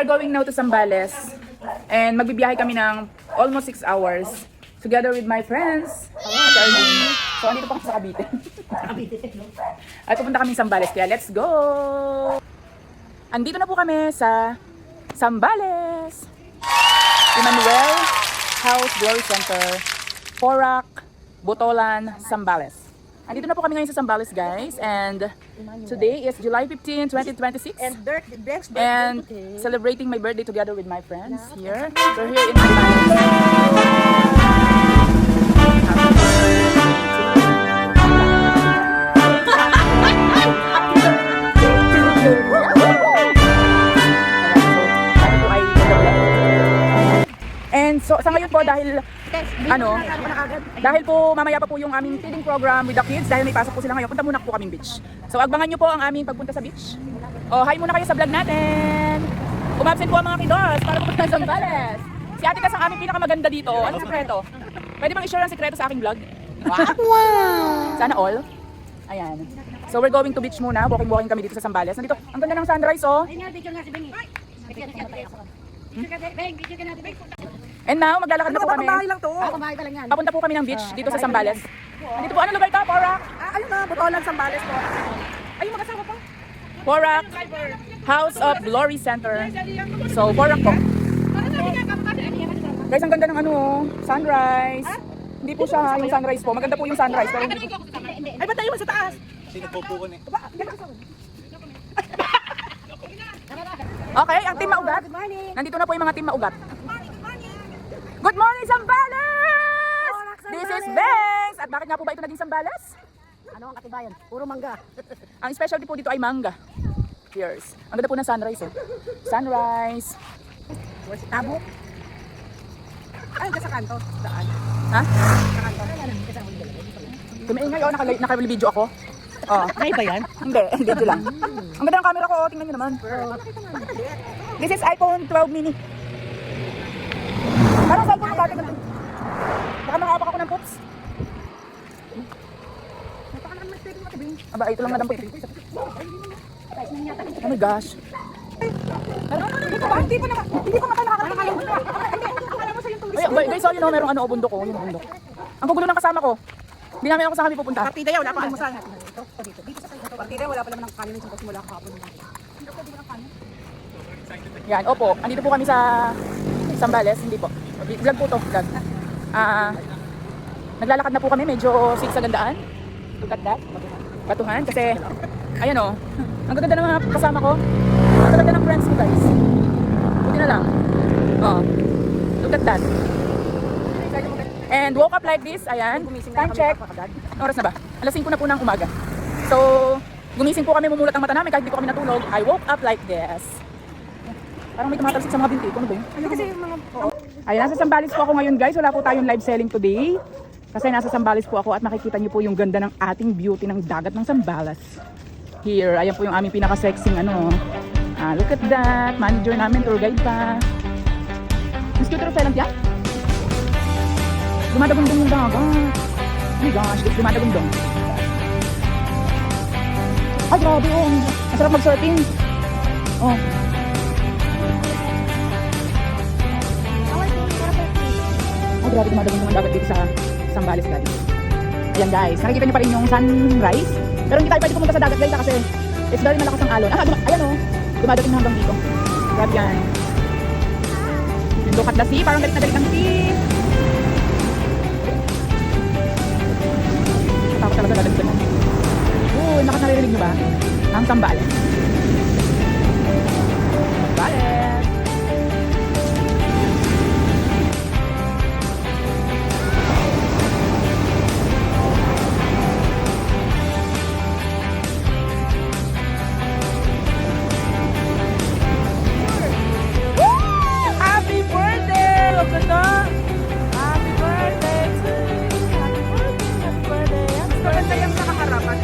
are going now to Zambales. And magbibiyahe kami ng almost 6 hours. Together with my friends. At Arlene. So, andito pa kami sa Cavite. At pupunta kami sa Zambales. Kaya, let's go! Andito na po kami sa Zambales. Emmanuel House Glory Center. Porac, Botolan, Zambales. Andito na po kami ngayon sa Zambales, guys. And today is July 15, 2026. And celebrating my birthday together with my friends here. So here in Zambales. And so sa ngayon po dahil dahil po mamaya pa po yung aming feeding program with the kids dahil may pasok po sila ngayon, punta muna po kaming beach. So abangan nyo po ang aming pagpunta sa beach. Oh, hi muna kayo sa vlog natin. Umabsent po ang mga kiddos para pupunta sa Zambales. Si Ate Kas ang aming pinakamaganda dito. Anong sekreto? Pwede bang i-share ang sekreto sa aking vlog? Wow! Sana all. Ayan. So we're going to beach muna. Walking kami dito sa Zambales. Nandito, ang ganda ng sunrise oh. And now, maglalakad na po kami. Papunta po kami ng beach dito sa Zambales. Dito po, ano lugar ito? Porac? Ayun na, Botolan, Zambales po. Ayun, mag-asawa po. Porac House of Glory Center. So, Porac po. Guys, ang ganda ng ano, sunrise. Hindi po siya yung sunrise po. Maganda po yung sunrise. Pero hindi po. Ay, ba't tayo sa taas? Sino po po eh? Okay, ang team Maugat. Nandito na po yung mga team Maugat. Good morning, Zambales! This is Banks! At bakit nga po ba ito naging Zambales? Ano ang katibayan? Puro mangga. Ang specialty po dito ay mangga. Cheers. Ang ganda po ng sunrise oh. Sunrise. Si Tabo. Ay, sa kanto. Daan. Ha? Sa kanto. Kumaingay oh, naka-video ako. Oh. Ay ba yan? Hindi, video lang. Ang ganda ng camera ko, tingnan nyo naman. This is iPhone 12 mini. Parang cellphone ko dati ganito. Baka makapak ako ng poops. Aba, ito lang madampot. Oh my gosh. Hindi pa mata nakakalimutan. Ay, guys, so yun o, merong ano, bundok ko. Yung bundok. Ang gugulo ng kasama ko. Hindi namin ako sa kami pupunta. Partida yun, wala pa almusal. Dito sa partida, wala pa naman ng kanin yung mula kahapon. Yan, opo. Andito po kami sa Zambales, hindi po. Vlog po to, vlog. Naglalakad na po kami, medyo sigsagandaan. Look at that. Batuhan, kasi, ayan o. Ang ganda ng mga kasama ko. Ang ganda ng friends ko, guys. Buti na lang. Oh. Look at that. And woke up like this, ayan. Time check. Oras na ba? Alas 5 na po ng umaga. So, gumising po kami, mumulat ang mata namin kahit di po kami natulog. I woke up like this. Parang may tumatalsik sa mga binti ko. Ano ba yun? Kasi yung mga... Ayan, nasa Zambales po ako ngayon, guys. Wala po tayong live selling today. Kasi nasa Zambales po ako at makikita niyo po yung ganda ng ating beauty ng dagat ng Zambales. Here, ayan po yung aming pinaka-sexing ano. Look at that. Manager namin, tour guide pa. Mas cute rin lang yan. Dumadagundong yung dagat. Oh my gosh, dumadagundong. Ay, grabe oh. Masarap mag-surfing. Oh. Ay, grabe dumadagundong ang dagat dito sa Zambales, guys. Ayan, guys. Nakikita niyo pa rin yung sunrise. Pero hindi tayo pwede pumunta sa dagat, guys, kasi it's very malakas ang alon. Ayan oh. Dumadating na hanggang dito. Grabe yan. Look at the sea. Parang galit na galit ang sea. Takot talaga dadalit ko na. Lakas naririnig nyo ba? Ang Zambales. Zambales. Happy birthday! Look at that! Happy birthday to you! Happy birthday! Happy birthday! Happy birthday! Maganda yung nakakarapan.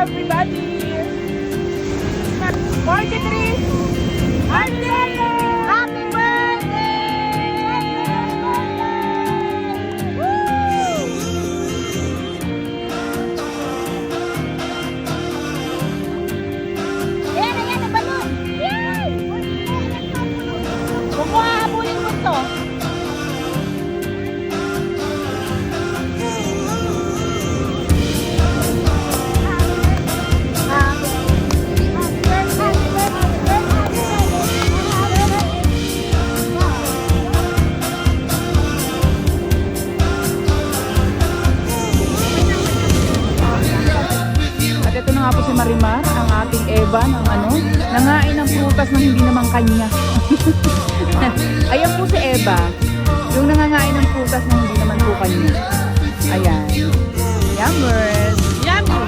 everybody! 43! Happy Ayan, ayan, ang balon! Yay! Huwag mo hahabulin mo ito. At ito na nga po si Marimar, ang ating Eva ng nangain ng prutas na hindi naman kanya. Ayan po si Eva, yung nangangain ng prutas na hindi naman po kanya. Ayan. Yummers! Yummy!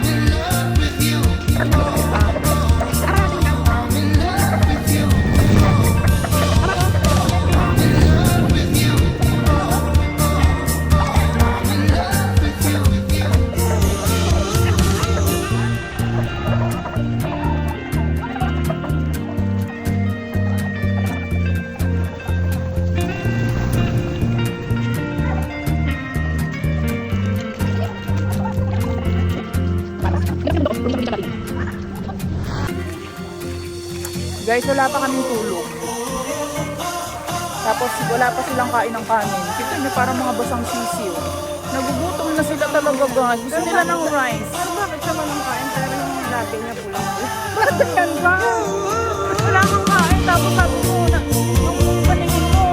Guys, wala pa kaming tulog. Tapos wala pa silang kain ng kanin. Kita niyo parang mga basang sisiw. Nagugutom na sila talaga guys. Gusto nila ng rice. Pero bakit siya walang kain? Pero yung labi niya pulang. Bakit yan ba? Wala kang kain. Tapos sabi mo na, nung paningin mo,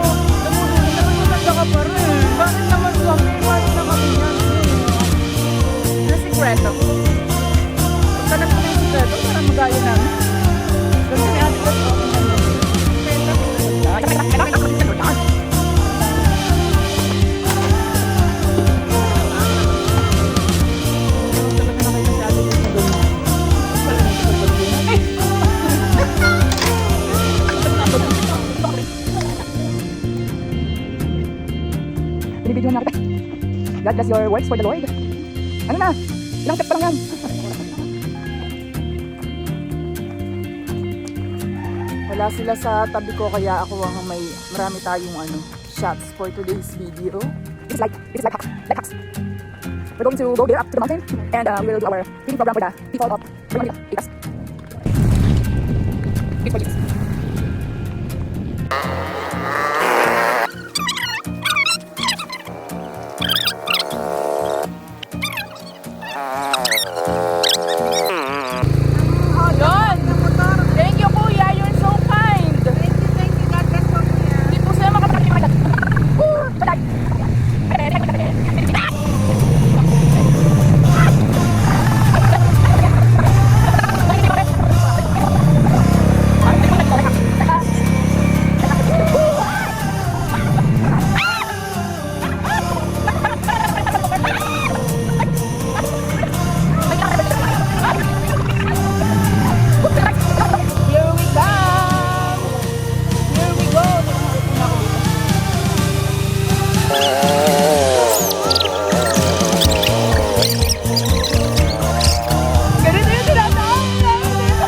namulunod naman maganda ka pa rin. Bakit naman kami? Bakit na kami yan? Na sikreto. Pagka po yung sikreto, parang magaya namin. Kasi may ate ko sa akin naman. Binibidyohan na kita. God bless your works for the Lord. Ano na? Ilang step pa lang yan. Wala sila sa tabi ko kaya ako ang marami tayong shots for today's video. This is like hacks. We're going to go there up to the mountain and we will do our feeding program for the people of Bermuda. Big projects. Yun! Thank you, Kuya. You're so kind. Thank you, God bless po niya. Hindi po sila makapagpapalit. Here we come! Here we go! Ganito yung tinatawag namin dito.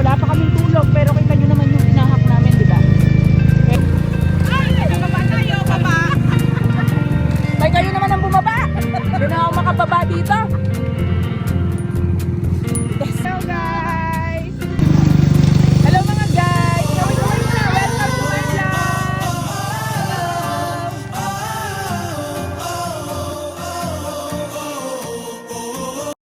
wala pa kaming tulog, pero kita nyo naman yung inahak namin, di ba? Okay. Ay, kayo naman ang bumaba! Hindi na ako makababa dito.